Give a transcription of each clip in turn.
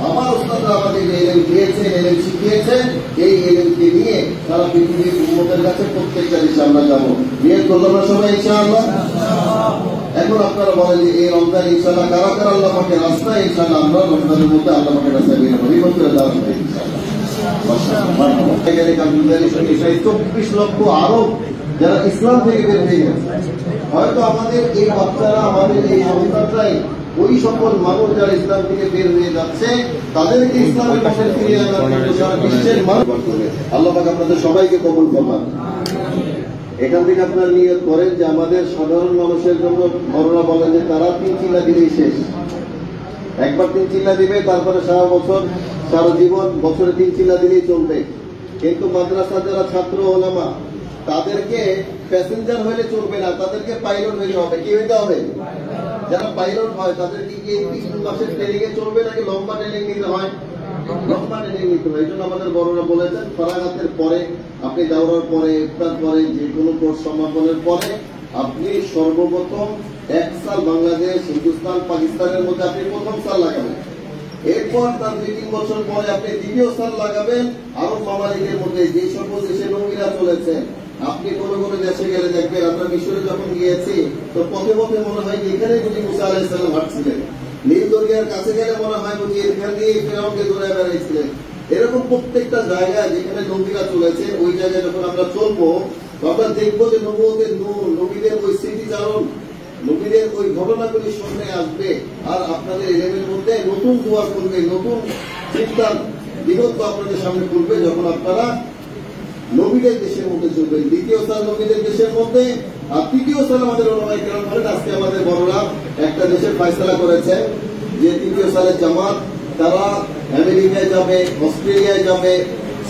আমার ওস্তাদরা আমাদের এলেম দিয়েছেন, এলেম শিখিয়েছেন, এই এলেমকে নিয়ে সারা পৃথিবীর উম্মতের কাছে প্রত্যেকটা দেশে আমরা যাবো। নিয়ে করলাম না সবাই ইনশাআল্লাহ। এখন আপনারা বলেন যে এই রমজান ইনশাআল্লাহ কারা কারা আল্লাহ পাকের রাস্তায় ইনশাআল্লাহ আমরা রমজানের মধ্যে আল্লাহ পাকের রাস্তায় বের হবো। এই বছরে যাওয়া হবে ইনশাআল্লাহ। 24 লক্ষ আরব যারা ইসলাম থেকে বের হয়ে গেছে, হয়তো আমাদের এই বাচ্চারা, আমাদের এই সন্তানরাই ওই সকল মানুষ যারা ইসলাম থেকে বের হয়ে যাচ্ছে তাদেরকে ইসলামের পথে ফিরিয়ে আনার জন্য সারা বিশ্বের মানুষ করবে। আল্লাহ পাক আপনাদের সবাইকে কবুল করবেন। এখান থেকে আপনারা নিয়ত করেন যে আমাদের সাধারণ মানুষের জন্য বড়রা বলেন যে তারা 3 চিল্লা দিলেই শেষ। একবার 3 চিল্লা দিবে, তারপরে সারা বছর সারা জীবন বছরে 3 চিল্লা দিলেই চলবে। কিন্তু মাদ্রাসা যারা ছাত্র ওলামা তাদেরকে প্যাসেঞ্জার হইলে চলবে না, তাদেরকে পাইলট হইতে হবে। কি হইতে হবে? যারা পাইলট হয় তাদেরকে কি এই 3 মাসের ট্রেনিং এ চলবে নাকি লম্বা ট্রেনিং নিতে হয়? লম্বা ট্রেনিং নিতে হয়। এই জন্য আমাদের বড়রা বলেছেন ফরাগাতের পরে, আপনি দাওরার পরে, ইফতার পরে, যে কোনো কোর্স সমাপনের পরে আপনি সর্বপ্রথম 1 সাল বাংলাদেশ, হিন্দুস্তান, পাকিস্তানের মধ্যে আপনি প্রথম সাল লাগাবেন। এরপর তার 2-3 বছর পরে আপনি দ্বিতীয় সাল লাগাবেন আরব মামালিকের মধ্যে, যে সকল দেশে নবীরা চলেছে। আপনি কোন কোন দেশে গেলে দেখবেন, আমরা মিশরে যখন গিয়েছি তো পথে পথে মনে হয় যে এখানে বুঝি মুসা আলাইহিস সালাম হাঁটছিলেন। নীল দরিয়ার কাছে গেলে মনে হয় বুঝি এখান দিয়ে ফেরাউনকে দৌড়ে বেড়াইছিলেন। এরকম প্রত্যেকটা জায়গায় যেখানে নবীরা চলেছে ওই জায়গায় যখন আমরা চলবো আমরা দেখবো যে নবুয়তের নূর, নবীদের ওই স্মৃতিচারণ, নবীদের ওই ঘটনাগুলি সামনে আসবে। আর আপনাদের এলেমের মধ্যে নতুন দোয়া করবে, নতুন চিন্তার বিগত আপনাদের সামনে করবে যখন আপনারা নবীদের দেশের মধ্যে চলবেন। দ্বিতীয় সাল নবীদের দেশের মধ্যে, আর তৃতীয় সাল আমাদের ওলামায়ে কেরাম বলেন, আজকে আমাদের বড়রা একটা দেশের ফয়সালা করেছে যে তৃতীয় সালের জামাত তারা আমেরিকায় যাবে, অস্ট্রেলিয়ায় যাবে,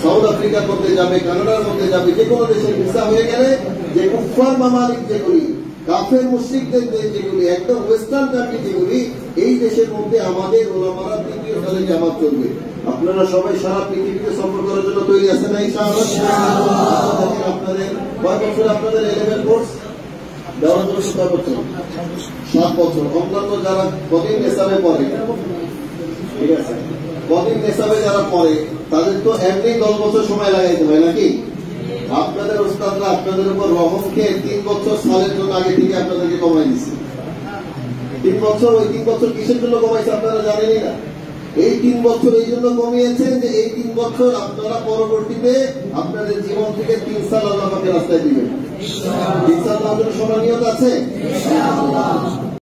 সাউথ আফ্রিকার মধ্যে যাবে, কানাডার মধ্যে যাবে। যে কোনো দেশের ভিসা হয়ে গেলে যে কুফফার মামালিক যেগুলি, কাফের মুশরিকদের দেশ যেগুলি, একদম ওয়েস্টার্ন কান্ট্রি যেগুলি, এই দেশের মধ্যে আমাদের ওলামারা তৃতীয় সালে জামাত চলবে। আপনারা সবাই সারা পৃথিবীতে সফর করার জন্য তৈরি আছেন না ইনশাআল্লাহ? আপনাদের কয় বছর আপনাদের এলেভেন কোর্স দেওয়ার জন্য? 7 বছর। 7 বছর। অন্যান্য যারা কদিন নেশাবে পড়ে, ঠিক আছে, কদিন নেশাবে যারা পড়ে তাদের তো এমনি 10 বছর সময় লাগাইতে হয় নাকি? আপনাদের ওস্তাদরা আপনাদের উপর রহম খেয়ে 3 বছর সালের জন্য আগে থেকে আপনাদেরকে কমাই দিচ্ছে। 3 বছর, ওই 3 বছর কিসের জন্য কমাইছে আপনারা জানেনই না। এই 3 বছর এই জন্য কমিয়েছেন যে এই 3 বছর আপনারা পরবর্তীতে আপনাদের জীবন থেকে 3 সাল আল্লাহ পাকের রাস্তায় দিবেন। 3 সাল আপনাদের সময় নিয়ত আছে?